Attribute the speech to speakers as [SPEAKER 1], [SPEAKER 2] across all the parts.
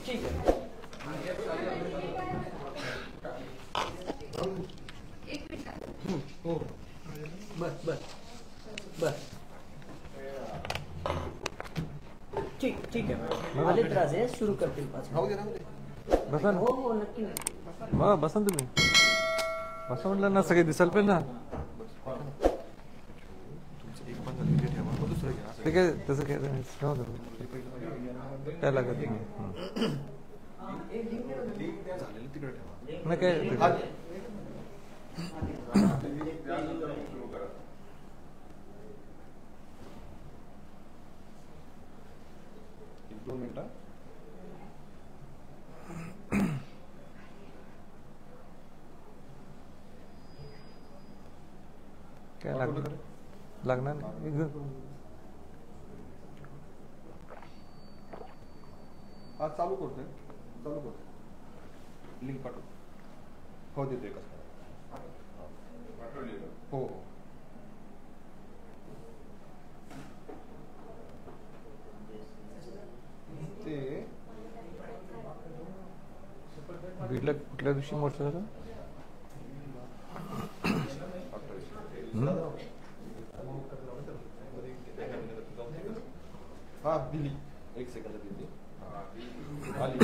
[SPEAKER 1] ठीक है. हो बस बस बस ठीक ठीक आहे. आले त्रास आहे, सुरू करतील 5 मिनिट.
[SPEAKER 2] बसा ना.
[SPEAKER 1] हो हो नक्की नक्की.
[SPEAKER 2] बसा तुम्ही. बसा म्हटलं ना, सगळे दिसायला पाहिजे ना. ठीक आहे, तसं काय काय लागत नाही. काय
[SPEAKER 3] 2 मिनिटं.
[SPEAKER 2] काय लागणार नाही.
[SPEAKER 3] हा चालू करतोय, चालू करतोय. लिंक पाठव. हो देतोय कसं हो हो. ते
[SPEAKER 2] बीडला कुठल्या दिवशी मोर्चा झाला?
[SPEAKER 3] हा दिली, 1 सेकंद दिली. आली.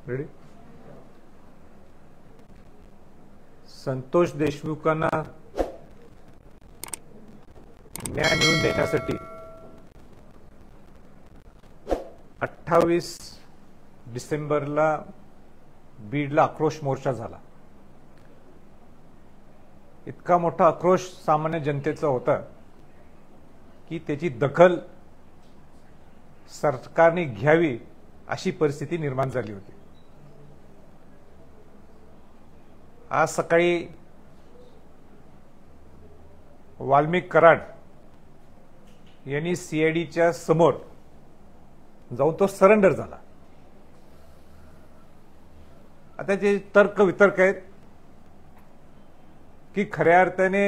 [SPEAKER 2] रेडी. संतोष देशमुखांना न्याय मिळवून देण्यासाठी 28 डिसेंबरला बीडला आक्रोश मोर्चा झाला. इतका मोठा आक्रोश सामान्य जनतेचा होता की त्याची दखल सरकारने घ्यावी अशी परिस्थिती निर्माण झाली होती. आज सकाळी वाल्मिक कराड यांनी सीआयडीच्या समोर जाऊन तो सरेंडर झाला. आता जे तर्क वितर्क आहेत की खऱ्या अर्थाने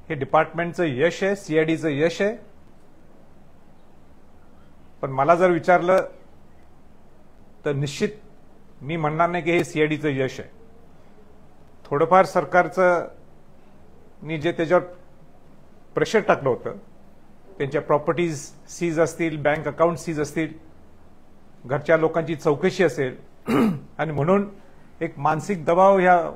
[SPEAKER 2] हे डिपार्टमेंटचं यश आहे, सीआयडीचं यश आहे. पण मला जर विचारलं तर निश्चित मी म्हणणार नाही की हे सीआयडीचं यश आहे. थोडंफार सरकारचं नी जे त्याच्यावर प्रेशर टाकलं होतं, त्यांच्या प्रॉपर्टीज सीज असतील, बँक अकाउंट सीज असतील, घरच्या लोकांची चौकशी असेल आणि म्हणून एक मानसिक दबाव ह्या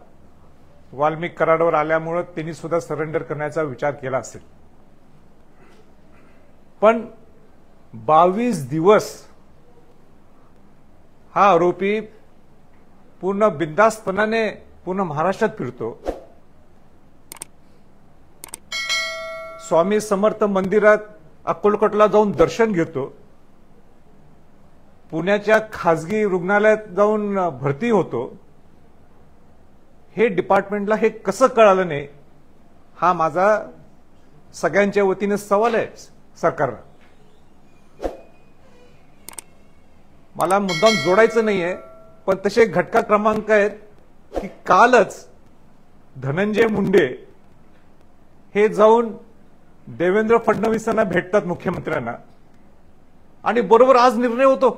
[SPEAKER 2] वाल्मिक कराडवर आल्यामुळे त्यांनी सुद्धा सरेंडर करण्याचा विचार केला असेल. पण 22 दिवस हा आरोपी पूर्ण बिनधास्तपणाने पूर्ण महाराष्ट्रात फिरतो. स्वामी समर्थ मंदिरात अक्कलकोटला जाऊन दर्शन घेतो. पुण्याच्या खासगी रुग्णालयात जाऊन भरती होतो. हे डिपार्टमेंटला हे कसं कळालं नाही, हा माझा सगळ्यांच्या वतीने सवाल आहे सरकारला. मला मुद्दाम जोडायचं नाहीये, पण तसे घटका क्रमांक आहेत की कालच धनंजय मुंडे हे जाऊन देवेंद्र फडणवीसांना भेटतात, मुख्यमंत्र्यांना, आणि बरोबर आज निर्णय होतो.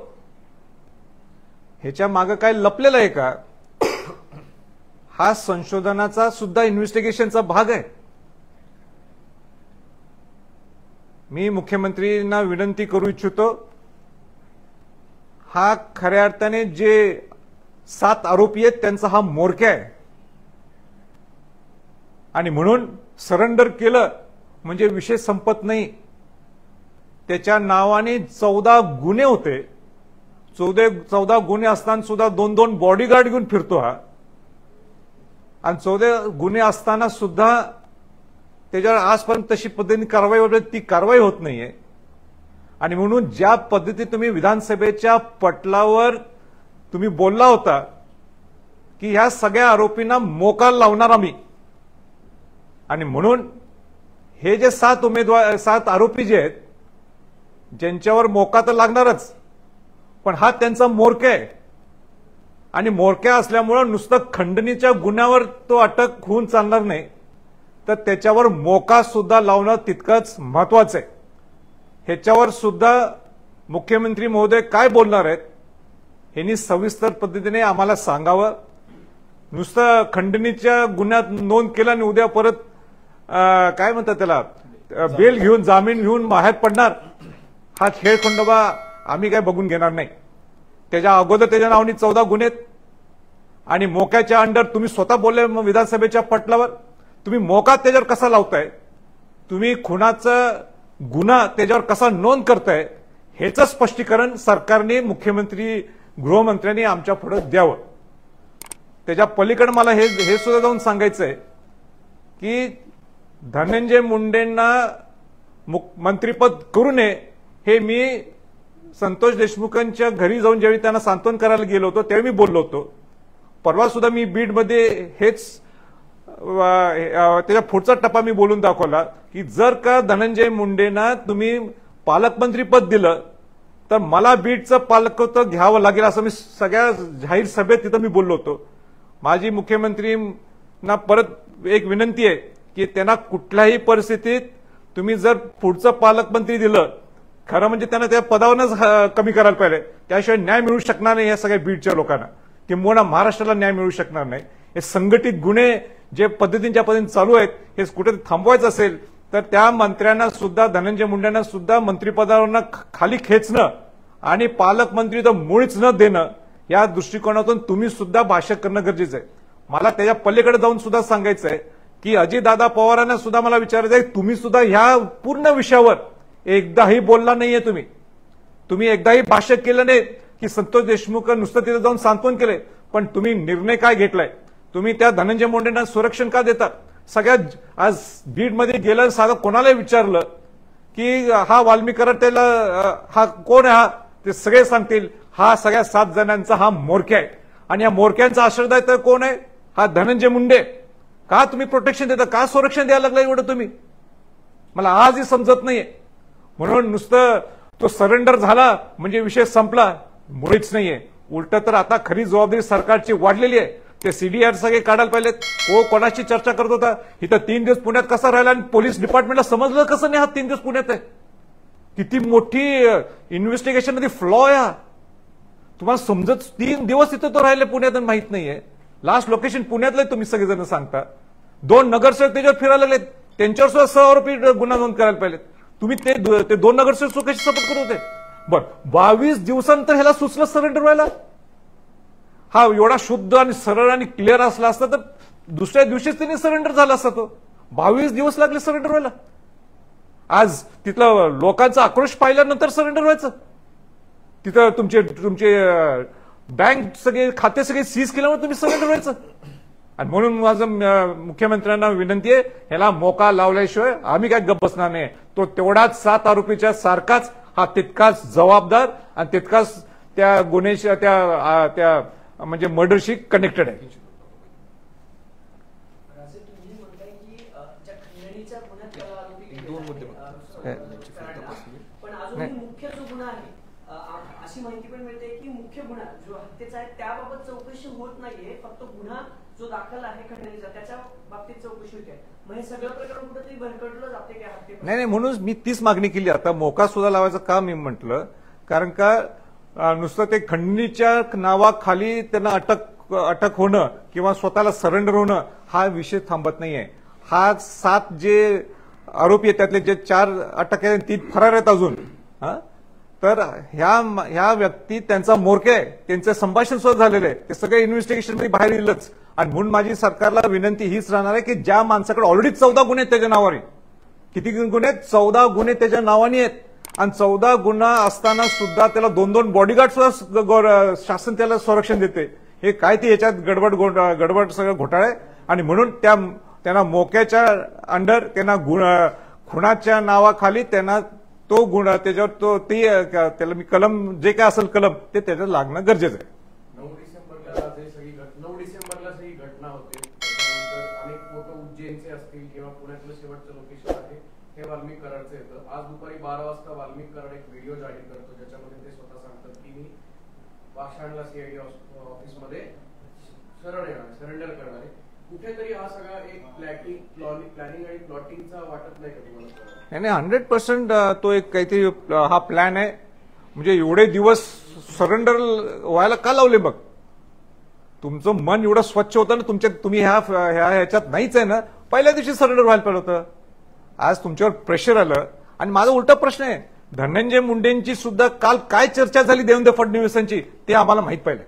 [SPEAKER 2] ह्याच्या मागे काय लपलेलं आहे का? हा संशोधनाचा सुद्धा इन्व्हेस्टिगेशनचा भाग आहे. मी मुख्यमंत्र्यांना विनंती करू इच्छितो, हा खऱ्या अर्थाने जे 7 आरोपी आहेत त्यांचा हा म्होरक्या आहे आणि म्हणून सरेंडर केलं म्हणजे विषय संपत नाही. त्याच्या नावाने 14 गुन्हे होते. 14 गुन्हे असताना सुद्धा 2-2 बॉडीगार्ड घेऊन फिरतो हा. आणि 14 गुन्हे असताना सुद्धा त्याच्यावर आजपर्यंत तशी पद्धतीने कारवाई होत ती कारवाई होत नाहीये. आणि म्हणून ज्या पद्धतीने तुम्ही विधानसभेच्या पटलावर तुम्ही बोलला होता की ह्या सगळ्या आरोपींना मोका लावणार आम्ही, आणि म्हणून हे जे 7 आरोपी जे आहेत ज्यांच्यावर मोका तर लागणारच, पण हा त्यांचा म्होरक्या आहे. आणि म्होरक्या असल्यामुळं नुसतं खंडणीच्या गुन्ह्यावर तो अटक होऊन चालणार नाही, तर त्याच्यावर मोका सुद्धा लावणं तितकंच महत्वाचं आहे. ह्याच्यावर सुद्धा मुख्यमंत्री महोदय काय बोलणार आहेत यांनी सविस्तर पद्धतीने आम्हाला सांगावं. नुसतं खंडणीच्या गुन्ह्यात नोंद केला आणि उद्या परत काय म्हणतात त्याला बेल घेऊन जामीन घेऊन बाहेर पडणार, हा खेळखंडोबा आम्ही काय बघून घेणार नाही. त्याच्या अगोदर त्याच्या नावाने 14 गुन्हे आणि मोक्याच्या अंडर तुम्ही स्वतः बोलले विधानसभेच्या पटलावर. तुम्ही मोका त्याच्यावर कसा लावताय, तुम्ही खुनाचं गुन्हा त्याच्यावर कसा नोंद करताय, ह्याचं स्पष्टीकरण सरकारने मुख्यमंत्री गृहमंत्र्यांनी आमच्या पुढे द्यावं. त्याच्या पलीकडे मला हे सुद्धा जाऊन सांगायचंय की धनंजय मुंडेंना मंत्रिपद करू नये हे मी संतोष देशमुखांच्या घरी जाऊन ज्यावेळी त्यांना सांत्वन करायला गेलो होतो त्यावेळी मी बोललो होतो. परवा सुद्धा मी बीडमध्ये हेच त्याच्या पुढचा टप्पा मी बोलून दाखवला की जर का धनंजय मुंडेंना तुम्ही पालकमंत्री पद दिलं तर मला बीडचं पालकत्व घ्यावं लागेल, असं मी सगळ्या जाहीर सभेत तिथं मी बोललो होतो. माझी मुख्यमंत्रींना परत एक विनंती आहे की त्यांना कुठल्याही परिस्थितीत तुम्ही जर पुढचं पालकमंत्री दिलं, खरं म्हणजे त्यांना त्या पदावरच कमी करायला पाहिजे, त्याशिवाय न्याय मिळू शकणार नाही या सगळ्या बीडच्या लोकांना, किंबहुना महाराष्ट्राला न्याय मिळू शकणार नाही. हे संघटित गुन्हे जे पद्धतीच्या पद्धतीने चालू आहेत हे कुठे थांबवायचं असेल तर त्या मंत्र्यांना सुद्धा धनंजय मुंडेंना सुद्धा मंत्रिपदावरनं खाली खेचणं आणि पालकमंत्री तर मुळीच न देणं या दृष्टिकोनातून तुम्ही सुद्धा भाष्य करणं गरजेचं आहे. मला त्याच्या पलीकडे जाऊन सुद्धा सांगायचं आहे की अजितदादा पवारांना सुद्धा मला विचारायचं आहे तुम्ही सुद्धा ह्या पूर्ण विषयावर एकदाही बोलला नाहीये. तुम्ही एकदाही भाष्य केलं नाही की संतोष देशमुख नुसतं तिथे जाऊन सांत्वन केलंय, पण तुम्ही निर्णय काय घेतलाय, तुम्ही त्या धनंजय मुंडेंना संरक्षण का देता. सगळ्यात आज बीडमध्ये गेलं साधं कोणाला विचारलं की हा वाल्मिकी त्याला हा कोण आहे, हा ते सगळे सांगतील हा सगळ्या 7 जणांचा हा म्होरक्या आहे. आणि या म्होरक्यांचा आश्रयदाता कोण आहे, हा धनंजय मुंडे. का तुम्ही प्रोटेक्शन देता, का संरक्षण द्यायला लागलं एवढं तुम्ही, मला आजही समजत नाहीये. म्हणून नुसतं तो सरेंडर झाला म्हणजे विषय संपला मुळीच नाहीये. उलट तर आता खरी जबाबदारी सरकारची वाढलेली आहे. ते सीडीआर सगळे काढायला पाहिजेत. कोणाशी चर्चा करत होता इथं 3 दिवस पुण्यात कसा राहिला आणि पोलीस डिपार्टमेंटला समजलं कसं नाही हा 3 दिवस पुण्यात आहे. किती मोठी इन्व्हेस्टिगेशन मध्ये फ्लॉ आहे. तुम्हाला समजत 3 दिवस तिथं तो राहिले पुण्यात माहित नाहीये. लास्ट लोकेशन पुण्यातलं तुम्ही सगळेजण सांगता. 2 नगरसेवक त्याच्यावर फिरायला लागलेत, त्यांच्यावर सुद्धा सहआरोपी गुन्हा नोंद करायला पाहिजेत. तुम्ही ते 2 नगरसेवक कशी सपोर्ट करत होते. बरं 22 दिवसांनंतर ह्याला सुचलं सरेंडर व्हायला. हा एवढा शुद्ध आणि सरळ आणि क्लिअर असला असता तर दुसऱ्या दिवशीच त्यांनी सरेंडर झाला असता. तो 22 दिवस लागले सरेंडर व्हायला. आज तिथलं लोकांचा आक्रोश पाहिल्यानंतर सरेंडर व्हायचं. तिथं तुमचे बँक सगळे खाते सगळे सीज केल्यामुळे तुम्ही सरेंडर व्हायचं. आणि म्हणून माझं मुख्यमंत्र्यांना विनंती आहे ह्याला मोका लावल्याशिवाय आम्ही काय गप्प बसणार नाही. तो तेवढाच 7 आरोपीच्या सारखाच हा तितकाच जबाबदार आणि तितकाच त्या गुन्ह्याच्या त्या म्हणजे मर्डरशी कनेक्टेड आहे.
[SPEAKER 1] पण अजून मुख्य जो गुन्हा आहे अशी माहिती पण मिळते की मुख्य गुन्हा जो हत्येचा आहे त्याबाबत चौकशी होत नाहीये, फक्त गुन्हा जो दाखल आहे खंडणीचा त्याच्या बाबतीत चौकशी होते. मग हे सगळं प्रकरण कुठेतरी भरकटलं जाते का हत्ये.
[SPEAKER 2] नाही म्हणून मी तीच मागणी केली. आता मोका सुद्धा लावायचं का मी म्हटलं, कारण का नुसतं ते खंडणीच्या नावाखाली त्यांना अटक होणं किंवा स्वतःला सरेंडर होणं हा विषय थांबत नाहीये. हा 7 जे आरोपी आहेत त्यातले जे 4 अटक आहेत 3 फरार आहेत अजून. तर ह्या व्यक्ती त्यांचा म्होरक्या आहे, त्यांचं संभाषण सुद्धा झालेलं आहे, ते सगळे इन्व्हेस्टिगेशन मध्ये बाहेर येईलच. आणि म्हणून माझी सरकारला विनंती हीच राहणार आहे की ज्या माणसाकडे ऑलरेडी 14 गुन्हे आहेत त्याच्या नावाने, किती गुन्हे आहेत, 14 गुन्हे त्याच्या नावाने आहेत. आणि 14 गुन्हा असताना सुद्धा त्याला 2-2 बॉडीगार्ड सुद्धा शासन त्याला संरक्षण देते. हे काय ते याच्यात गडबड सगळं घोटाळे. आणि म्हणून त्या त्यांना मोक्याच्या अंडर त्यांना खुणाच्या नावाखाली त्यांना तो गुन्हा त्याच्यावर तो ती त्याला मी कलम जे काय असेल कलम ते त्याच्यात लागणं गरजेचं आहे.
[SPEAKER 4] 9 डिसेंबरला सगळी घटना होते. त्याच्यानंतर अनेक फोटो उज्जैनचे असतील किंवा पुण्यातलं शेवटचं लोकेशन आहे हे वाल्मिक कराडचं येतं. आज दुपारी 12 वाजता वाल्मिक कराड एक व्हिडिओ जाहीर करतो ज्याच्यामध्ये ते स्वतः सांगतात की मी पाषाणला सीआयडी ऑफिसमध्ये सरेंडर करणार आहे. कुठेतरी हा सगळा एक प्लॅनिंग आणि प्लॉटिंगचा वाटत नाही का तुम्हाला?
[SPEAKER 2] नाही 100% तो एक काहीतरी हा प्लॅन आहे. म्हणजे एवढे दिवस सरेंडर व्हायला का लावले? बघ तुमचं मन एवढं स्वच्छ होतं ना तुम्ही ह्याच्यात नाहीच आहे ना, पहिल्या दिवशी सरेंडर व्हायला पाहिजे होतं. आज तुमच्यावर प्रेशर आलं. आणि माझा उलटा प्रश्न आहे, धनंजय मुंडेंची सुद्धा काल काय चर्चा झाली देवेंद्र फडणवीसांची ते आम्हाला माहित पाहिजे.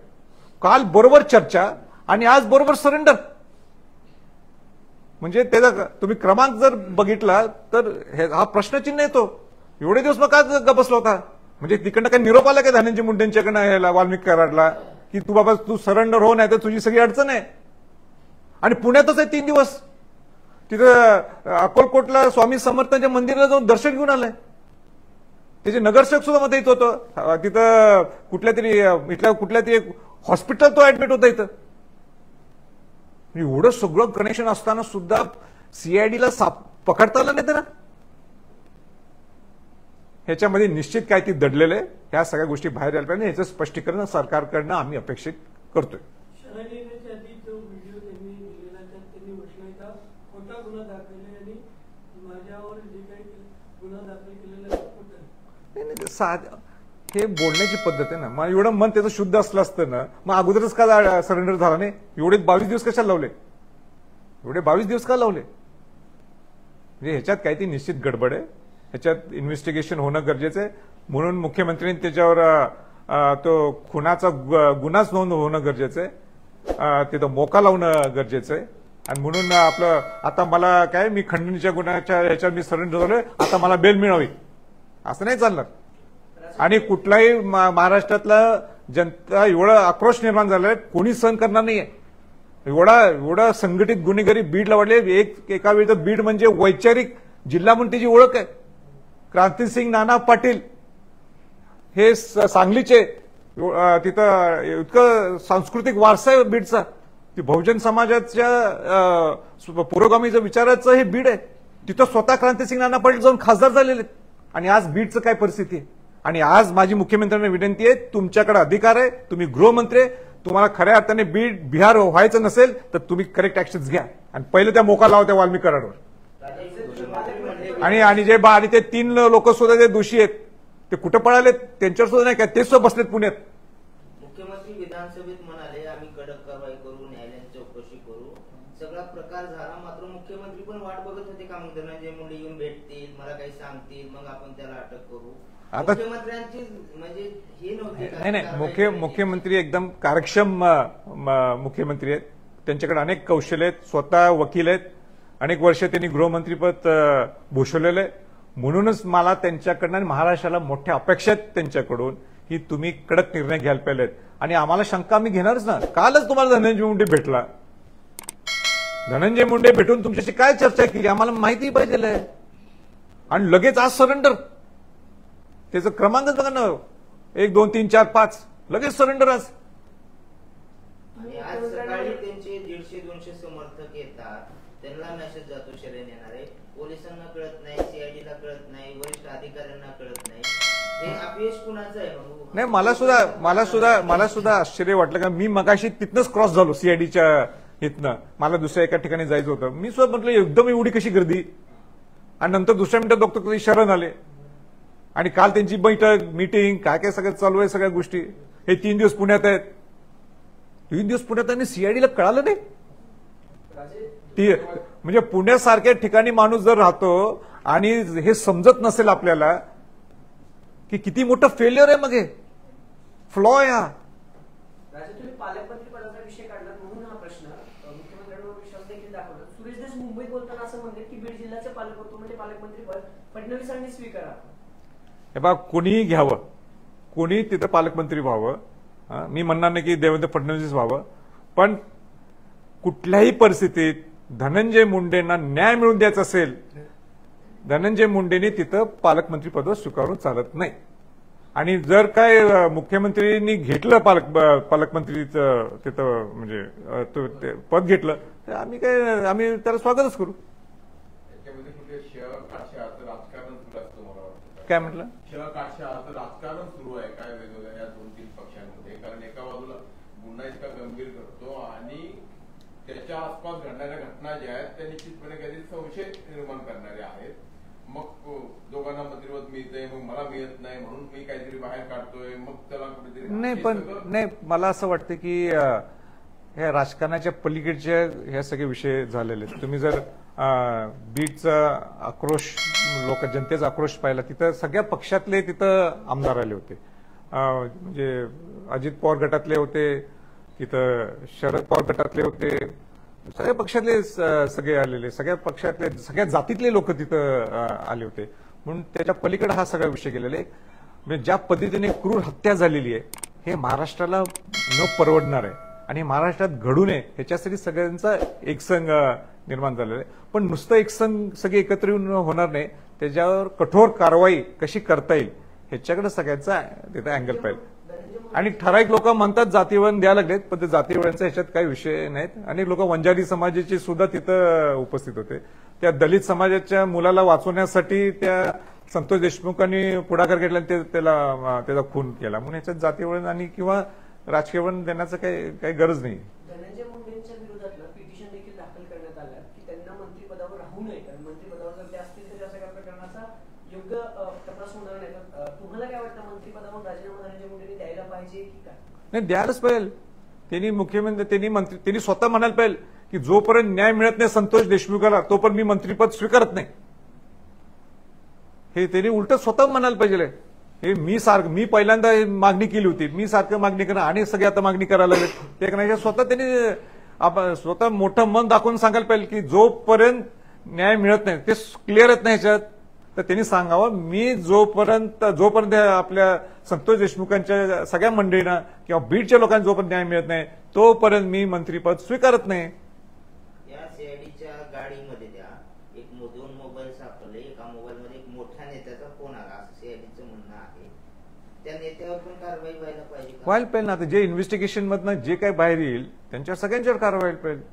[SPEAKER 2] काल बरोबर चर्चा आणि आज बरोबर सरेंडर. म्हणजे त्याचा तुम्ही क्रमांक जर बघितला तर हा प्रश्नचिन्ह येतो. एवढे दिवस मग काय गबसला होता? म्हणजे तिकडनं काय निरोप आला काय धनंजय मुंडेंच्याकडनं याला वाल्मिक कराडला की तू बाबा तू सरेंडर हो नाही तर तुझी सगळी अडचण आहे. आणि पुण्यातच आहे 3 दिवस. तिथं अक्कलकोटला स्वामी समर्थांच्या मंदिराला जाऊन दर्शन घेऊन आलंय. त्याचे नगरसेवक सुद्धा मध्ये येत होतं. तिथं कुठल्या तरी हॉस्पिटल तो ऍडमिट होता इथं. एवढं सगळं कनेक्शन असताना सुद्धा सीआयडीला पकडता आलं नाही त्याला. ह्याच्यामध्ये निश्चित काय ती दडलेलं आहे. ह्या सगळ्या गोष्टी बाहेर यायला पाहिजे. याचं स्पष्टीकरण सरकारकडनं आम्ही अपेक्षित करतोय.
[SPEAKER 5] शरण येण्याच्या आधी जो व्हिडिओ त्यांनी दिलेला त्यात त्यांनी म्हटलंय का खोटा गुन्हा दाखल आणि माझ्यावर जे काही गुन्हा दाखल केलेला आहे खोटा.
[SPEAKER 2] नाही हे बोलण्याची पद्धत आहे ना. मग एवढं मन त्याचं शुद्ध असलं असतं ना मग अगोदरच का सरेंडर झाला नाही? एवढे 22 दिवस कशाला लावले? एवढे 22 दिवस का लावले? म्हणजे ह्याच्यात काही ती निश्चित गडबड आहे. ह्याच्यात इन्व्हेस्टिगेशन होणं गरजेचं आहे. म्हणून मुख्यमंत्र्यांनी त्याच्यावर तो खुनाचा गुन्हाच नोंद होणं गरजेचं आहे. तिथं मोका लावणं गरजेचं आहे. आणि म्हणून आपलं आता मला काय मी खंडणीच्या गुन्ह्याच्या ह्याच्यावर मी सरेंडर झालोय आता मला बेल मिळावी असं नाही चालणार. आणि कुठलाही महाराष्ट्रातला जनता एवढं आक्रोश निर्माण झालाय कोणी सहन करणार नाहीये. एवढा संघटित गुन्हेगारी बीडला वाढले. एका वेळी तर बीड म्हणजे वैचारिक जिल्हा म्हणून त्याची ओळख आहे. क्रांतिसिंग नाना पाटील हे सांगलीचे तिथं इतकं सांस्कृतिक वारसा आहे बीडचा. ती बहुजन समाजाच्या पुरोगामीचं विचाराचं हे बीड आहे. तिथं स्वतः क्रांतिसिंग नाना पाटील जाऊन खासदार झालेले. आणि आज बीडचं काय परिस्थिती आहे? आणि आज माझी मुख्यमंत्र्यांना विनंती आहे, तुमच्याकडे अधिकार आहे, तुम्ही गृहमंत्री, तुम्हाला खऱ्या अर्थाने बिहार व्हायचं नसेल तर तुम्ही करेक्ट ऍक्शन घ्या आणि पहिले त्या मोका लावा त्या वाल्मिक कराडवर. आणि जे आणि ते 3 लोक सुद्धा जे दोषी आहेत ते कुठे पळालेत? त्यांच्यावर सुद्धा नाही काय, ते सुद्धा बसलेत पुण्यात.
[SPEAKER 6] मुख्यमंत्री विधानसभेत म्हणाले आम्ही कडक कारवाई करू, न्यायालयात चौकशी करू. सगळा प्रकार झाला मात्र मुख्यमंत्री पण वाट बघत होते का मग धनंजय मुंडे येऊन भेटतील, मला काही सांगतील, मग आपण त्याला अटक करू.
[SPEAKER 2] आता
[SPEAKER 6] मुख्यमंत्र्यांची म्हणजे हे नव्हते.
[SPEAKER 2] नाही मुख्यमंत्री एकदम कार्यक्षम मुख्यमंत्री आहेत. त्यांच्याकडे अनेक कौशल्य आहेत. स्वतः वकील आहेत. अनेक वर्ष त्यांनी गृहमंत्रीपद भूषवलेलं आहे. म्हणूनच मला त्यांच्याकडनं आणि महाराष्ट्राला मोठ्या अपेक्षा आहेत त्यांच्याकडून की तुम्ही कडक निर्णय घ्यायला पाहिजेत. आणि आम्हाला शंका आम्ही घेणारच ना. कालच तुम्हाला धनंजय मुंडे भेटला. धनंजय मुंडे भेटून तुमच्याशी काय चर्चा केली आम्हाला माहिती पाहिजे. आणि लगेच आज सरेंडर. त्याचं क्रमांकच बघा ना, 1 2 3 4 5 लगेच सरेंडर आज.
[SPEAKER 6] आज सकाळी त्यांचे 150-200 समर्थक येतात, त्यांना मेसेज जातो शरण येणार आहे. पोलिसांना कळत नाही, सीआयडीला कळत नाही, वरिष्ठ अधिकाऱ्यांना कळत नाही. हे अपयश कुणाचं आहे?
[SPEAKER 2] नाही मला सुद्धा आश्चर्य वाटलं का मी मगाशी तिथनंच क्रॉस झालो सीआयडीच्या इथनं. मला दुसऱ्या एका ठिकाणी जायचं होतं. मी सुद्धा म्हटलं एकदम एवढी कशी गर्दी. आणि नंतर दुसऱ्या मिनिटात बघतो कधी शरण आले. आणि काल त्यांची बैठक मीटिंग काय काय सगळं चालू आहे. सगळ्या गोष्टी हे 3 दिवस पुण्यात आहेत. 3 दिवस पुण्यात आणि सीआयडीला कळालं नाही. म्हणजे पुण्यासारख्या ठिकाणी माणूस जर राहतो आणि हे समजत नसेल आपल्याला की किती मोठं फेल्युअर आहे. मग हे फ्लॉ आहे हा.
[SPEAKER 1] तुम्ही पालकमंत्री पदाचा विषय काढला म्हणून हा प्रश्न मुख्यमंत्र्यांवर विश्वास देखील दाखवला. सुरेश देश मुंबईत बोलताना असं म्हणतात की बीड जिल्ह्याचे पालकमंत्री म्हणजे पालकमंत्री पद फडणवीसांनी स्वीकारा.
[SPEAKER 2] हे बघा कोणीही घ्यावं, कोणी तिथं पालकमंत्री व्हावं. मी म्हणणार नाही की देवेंद्र फडणवीस व्हावं, पण कुठल्याही परिस्थितीत धनंजय मुंडेंना न्याय मिळवून द्यायचा असेल, धनंजय मुंडेंनी तिथं पालकमंत्री पद स्वीकारून चालत नाही. आणि जर काय मुख्यमंत्र्यांनी घेतलं पालकमंत्रीचं तिथं म्हणजे ते पद घेतलं तर आम्ही त्याला स्वागतच करू.
[SPEAKER 3] त्याच्यामध्ये कुठे काटशेहाचं राजकारण सुरू असतं मला वाटतं.
[SPEAKER 2] काय म्हटलं?
[SPEAKER 3] काटशेहाचं राजकारण सुरू आहे काय वेगवेगळ्या या 2-3 पक्षांमध्ये, कारण एका बाजूला गुन्हा इतका गंभीर करतो आणि त्याच्या आसपास घडणाऱ्या घटना ज्या आहेत त्या निश्चितपणे काहीतरी संशय निर्माण करणाऱ्या आहेत. मग दोघांना मंत्रिपद मिळतंय, मग मला मिळत नाही म्हणून मी काहीतरी बाहेर काढतोय, मग त्याला कुठेतरी
[SPEAKER 2] नाही, मला असं वाटतं की ह्या राजकारणाच्या पलीकडचे हे सगळे विषय झालेले आहेत. तुम्ही जर बीडचा आक्रोश, जनतेचा आक्रोश पाहिला, तिथं सगळ्या पक्षातले तिथं आमदार आले होते. म्हणजे अजित पवार गटातले होते, तिथं शरद पवार गटातले होते, सगळ्या पक्षातले सगळे आलेले, सगळ्या पक्षातले सगळ्या जातीतले लोक तिथं आले होते. म्हणून त्याच्या पलीकडे हा सगळा विषय गेलेला आहे. म्हणजे ज्या पद्धतीने क्रूर हत्या झालेली आहे हे महाराष्ट्राला न परवडणार आहे आणि महाराष्ट्रात घडू नये ह्याच्यासाठी सगळ्यांचा एकसंघ निर्माण झालेला आहे. पण नुसतं एकसंघ सगळे एकत्र येऊन होणार नाही, त्याच्यावर कठोर कारवाई कशी करता येईल ह्याच्याकडे सगळ्यांचा तिथं अँगल पाहिजे. आणि ठराविक लोक म्हणतात जातीवळण द्यायला लागलेत, पण ते जातीवळणचा ह्याच्यात काही विषय नाहीत. अनेक लोक वंजारी समाजाचे सुद्धा तिथं उपस्थित होते. त्या दलित समाजाच्या मुलाला वाचवण्यासाठी त्या संतोष देशमुखांनी पुढाकार घेतला आणि त्याचा खून केला. म्हणून ह्याच्यात जातीवळण आणि किंवा राजकीय वळण देण्याचं काही गरज नाही.
[SPEAKER 1] धनंजय मुंडेंच्या विरोधात पिटिशन देखील दाखल करण्यात आलं की त्यांना मंत्रिपदावर राहू नये, कारण मंत्रिपदावर जर ते असतील तर या सगळ्या प्रकरणाचा योग्य तपास होणार नाही. तुम्हाला काय वाटतं, मंत्रिपदावर राजीनामा धनंजय मुंडेंनी द्यायला पाहिजे की काय?
[SPEAKER 2] नाही, द्यायलाच पाहिजे. त्यांनी स्वतः म्हणायला पाहिजे की जोपर्यंत न्याय मिळत नाही संतोष देशमुखाला तोपर्यंत मी मंत्रिपद स्वीकारत नाही. हे त्यांनी उलट स्वतः म्हणायला पाहिजे. हे मी पहिल्यांदा मागणी केली होती, मी सारखं मागणी करणार आणि सगळे आता मागणी करायला लागले. ते नाही, स्वतः त्यांनी स्वतः मोठं मन दाखवून सांगायला पाहिजे की जोपर्यंत न्याय मिळत नाही, ते क्लिअर येत नाही ह्याच्यात, तर त्यांनी सांगावं मी जोपर्यंत आपल्या संतोष देशमुखांच्या सगळ्या मंडळींना किंवा बीडच्या लोकांना जोपर्यंत न्याय मिळत नाही तोपर्यंत मी मंत्रिपद स्वीकारत नाही.
[SPEAKER 6] या सीआयडीच्या गाडीमध्ये त्या 2 मोबाईल सापडले. एका मोबाईलमध्ये एक मोठ्या नेत्याचा फोन आला असं सीआयडीचं म्हणणं आहे. त्या नेत्यावर पण कारवाई व्हायला पाहिजे.
[SPEAKER 2] व्हायला पाहिजे ना. आता जे इन्व्हेस्टिगेशन मधनं जे काही बाहेर येईल त्यांच्यावर सगळ्यांच्यावर कारवाई व्हायला पाहिजे.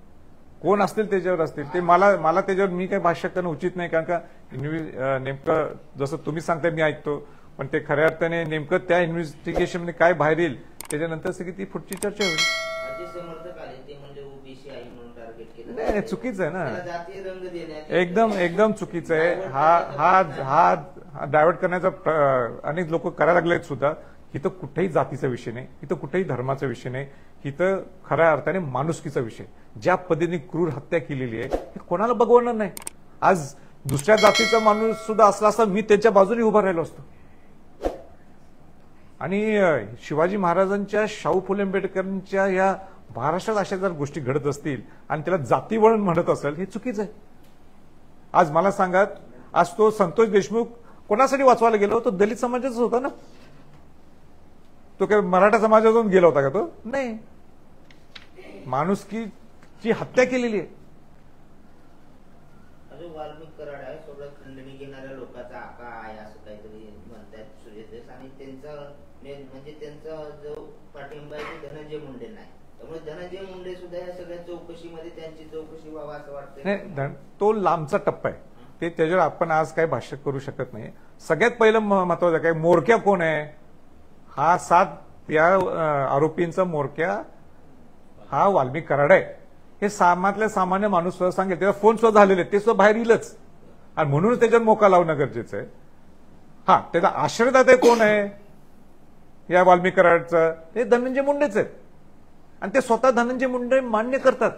[SPEAKER 2] कोण असतील त्याच्यावर असतील ते मला त्याच्यावर मी काही भाष्य करणं उचित नाही, कारण का नेमकं जसं तुम्ही सांगताय मी ऐकतो, पण ते खऱ्या अर्थाने नेमकं त्या इन्व्हेस्टिगेशन मध्ये काय बाहेर येईल त्याच्यानंतर सगळी ती पुढची चर्चा होईल.
[SPEAKER 6] समर्थक आले ते म्हणजे ओबीसी आहे म्हणून टार्गेट केलं.
[SPEAKER 2] नाही, चुकीचं आहे ना,
[SPEAKER 6] जातीय रंग देण्यात
[SPEAKER 2] एकदम चुकीचं आहे. हा डायव्हर्ट करण्याचा अनेक लोक करायला लागलेत सुद्धा. इथं कुठेही जातीचा विषय नाही, इथं कुठेही धर्माचा विषय नाही, इथं खऱ्या अर्थाने माणुसकीचा विषय. ज्या पद्धतीने क्रूर हत्या केलेली आहे हे कोणाला बघवणार नाही. आज दुसऱ्या जातीचा माणूस सुद्धा असला असता मी त्याच्या बाजूने उभा राहिलो असतो. आणि शिवाजी महाराजांच्या, शाहू फुले आंबेडकरांच्या या महाराष्ट्रात अशा जर गोष्टी घडत असतील आणि त्याला जातीवळण म्हणत असेल हे चुकीचं आहे. आज मला सांगा, आज तो संतोष देशमुख कोणासाठी वाचवायला गेलो? तो दलित समाजाचाच होता ना. तो काय मराठा समाजातून गेला होता का? तो नाही. माणुसकीची हत्या केलेली आहे.
[SPEAKER 6] अजून वाल्मिक कराड आहे, सोबत खंडणी घेणाऱ्या लोकांचा आका आहे असं काहीतरी म्हणतात सूर्यदेश. आणि त्यांचा जो पाठिंबा आहे ते धनंजय मुंडे नाही. त्यामुळे धनंजय मुंडे सुद्धा या सगळ्या चौकशीमध्ये त्यांची चौकशी व्हावा असं वाटतं.
[SPEAKER 2] नाही, तो लांबचा टप्पा आहे. ते त्याच्यावर आपण आज काही भाष्य करू शकत नाही. सगळ्यात पहिलं महत्वाचं काय, मोरक्या कोण आहे? हा 7 या आरोपींचा मोरक्या हा वाल्मिक कराड आहे. हे सामान्य माणूस सुद्धा सांगेल. त्याचा फोन सुद्धा झालेले ते सुद्धा बाहेर येईलच. आणि म्हणून त्याच्यावर मोका लावणं गरजेचं आहे. हा, त्याचा आश्रयदाता कोण आहे या वाल्मिक कराडचं? ते धनंजय मुंडेच आहेत. आणि ते स्वतः धनंजय मुंडे मान्य करतात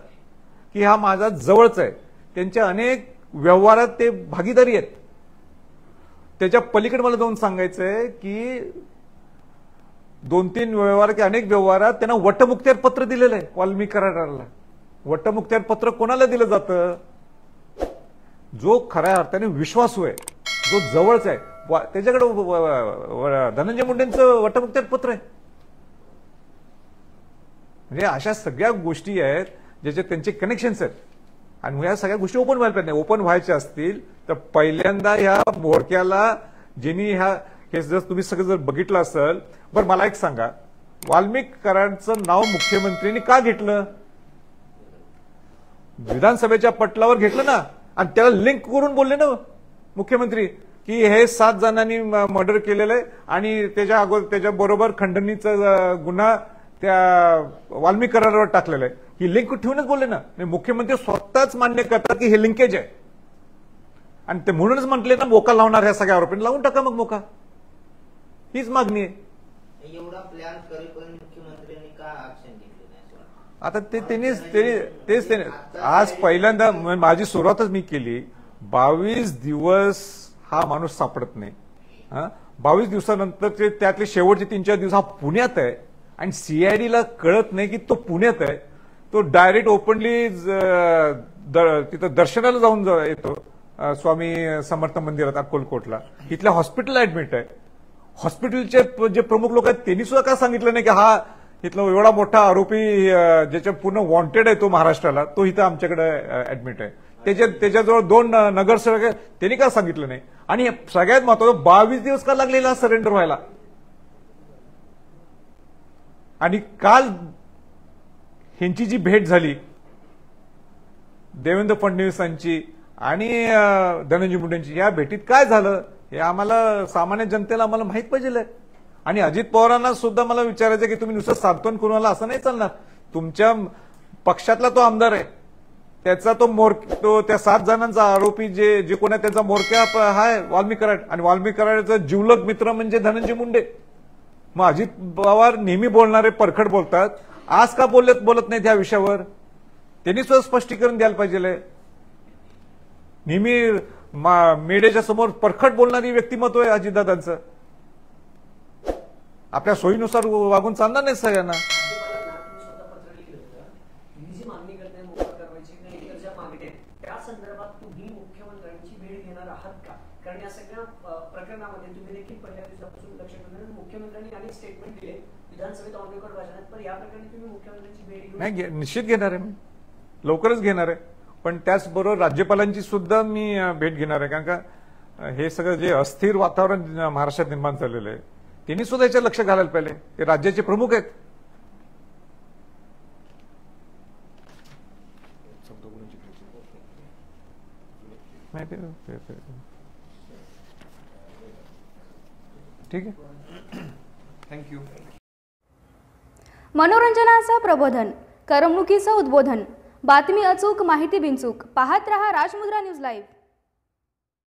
[SPEAKER 2] की हा माझा जवळच आहे. त्यांच्या अनेक व्यवहारात ते भागीदारी आहेत. त्याच्या पलीकडे मला जाऊन सांगायचंय की 2-3 व्यवहार की अनेक व्यवहारात त्यांना वटमुक्त्यार पत्र दिलेलं आहे वाल्मिक कराडाला. वटमुक्त्यार पत्र कोणाला दिलं जातं? जो खऱ्या अर्थाने विश्वासू आहे, जो जवळचा आहे, त्याच्याकडे धनंजय मुंडेंचं वटमुक्त्यार पत्र आहे. म्हणजे अशा सगळ्या गोष्टी आहेत ज्याच्यात त्यांचे कनेक्शन्स आहेत. आणि ह्या सगळ्या गोष्टी ओपन व्हायला पाहिजे. ओपन व्हायच्या असतील तर पहिल्यांदा ह्या मोडक्याला ज्यांनी हे जर तुम्ही सगळं जर बघितलं असेल. बरं मला एक सांगा, वाल्मिक कराडचं नाव मुख्यमंत्र्यांनी का घेतलं? विधानसभेच्या पटलावर घेतलं ना, आणि त्याला लिंक करून बोलले ना मुख्यमंत्री की हे 7 जणांनी मर्डर केलेलं आहे आणि त्याच्या बरोबर खंडणीचा गुन्हा त्या वाल्मिक करारावर टाकलेला आहे. ही लिंक ठेवूनच बोलले ना. मुख्यमंत्री स्वतःच मान्य करतात की हे लिंकेज आहे, आणि ते म्हणूनच म्हटले ना मोका लावणार ह्या सगळ्या आरोपींना लावून टाका मग मोका. हीच मागणी आहे.
[SPEAKER 6] एवढा प्लॅन करेपर्यंत मुख्यमंत्र्यांनी का ऍक्शन घेतली नाही?
[SPEAKER 2] आता तेच आज पहिल्यांदा माझी सुरुवातच मी केली. 22 दिवस हा माणूस सापडत नाही. 22 दिवसानंतर त्यातले शेवटचे 3-4 दिवस हा पुण्यात आहे, आणि सीआयडीला कळत नाही की तो पुण्यात आहे. तो डायरेक्ट ओपनली तिथं दर्शनाला जाऊन येतो स्वामी समर्थ मंदिरात अक्कलकोटला. इथल्या हॉस्पिटलला ऍडमिट आहे. हॉस्पिटलचे जे प्रमुख लोक आहेत त्यांनी सुद्धा का सांगितलं नाही की हा इथला एवढा मोठा आरोपी ज्याच्या पूर्ण वॉन्टेड आहे तो महाराष्ट्राला, तो इथं आमच्याकडे ऍडमिट आहे. त्याच्याजवळ 2 नगरसेवक आहेत, त्यांनी का सांगितलं नाही? आणि सगळ्यात महत्वाचं 22 दिवस का लागलेला सरेंडर व्हायला? आणि काल ह्यांची जी भेट झाली देवेंद्र फडणवीसांची आणि धनंजय मुंडेंची, या भेटीत काय झालं हे आम्हाला सामान्य जनतेला आम्हाला माहित पाहिजे. आणि अजित पवारांना सुद्धा मला विचारायचं की तुम्ही नुसतं सांत्वन करून आला असं नाही चालणार. तुमच्या पक्षातला तो आमदार आहे, त्याचा तो त्या 7 जणांचा आरोपी जे कोण आहे त्यांचा मोरक्या हाय वाल्मिक कराड, आणि वाल्मिक कराडचा जिवलग मित्र म्हणजे धनंजय मुंडे. मग अजित पवार नेहमी बोलणारे परखड बोलतात, आज का बोलत नाहीत या विषयावर? त्यांनी सुद्धा स्पष्टीकरण द्यायला पाहिजे. नेहमी मीडियाच्या समोर परखड बोलणारी व्यक्तिमत्व आहे अजितदादांचं. आपल्या सोयीनुसार वागून चालणार नाही सगळ्यांना.
[SPEAKER 1] तुम्ही जी मागणी करताय मोका कारवाईची किंवा इतर ज्या मागण्या आहेत त्या संदर्भात तुम्ही मुख्यमंत्र्यांची भेट घेणार आहात का? कारण या सगळ्या प्रकरणामध्ये तुम्ही देखील पहिल्या दिवसापासून लक्ष ठेवलं, मुख्यमंत्र्यांनी अनेक स्टेटमेंट दिले विधानसभेत ऑन रेकॉर्ड भाषणात, पण या प्रकरणी तुम्ही मुख्यमंत्र्यांची भेट घेऊ?
[SPEAKER 2] नाही, निश्चित घेणार आहे मी, लवकरच घेणार आहे. पण त्याचबरोबर राज्यपालांची सुद्धा मी भेट घेणार आहे. कारण का हे सगळं जे अस्थिर वातावरण महाराष्ट्रात निर्माण झालेलं आहे त्यांनी सुद्धा याच्यात लक्ष घालायला पाहिजे. ते राज्याचे प्रमुख आहेत. ठीक आहे,
[SPEAKER 4] थँक्यू.
[SPEAKER 7] मनोरंजनाचं प्रबोधन, करमणुकीचं उद्बोधन, बातमी अचूक, माहिती बिनचूक. पाहत रहा राजमुद्रा न्यूज लाईव्ह.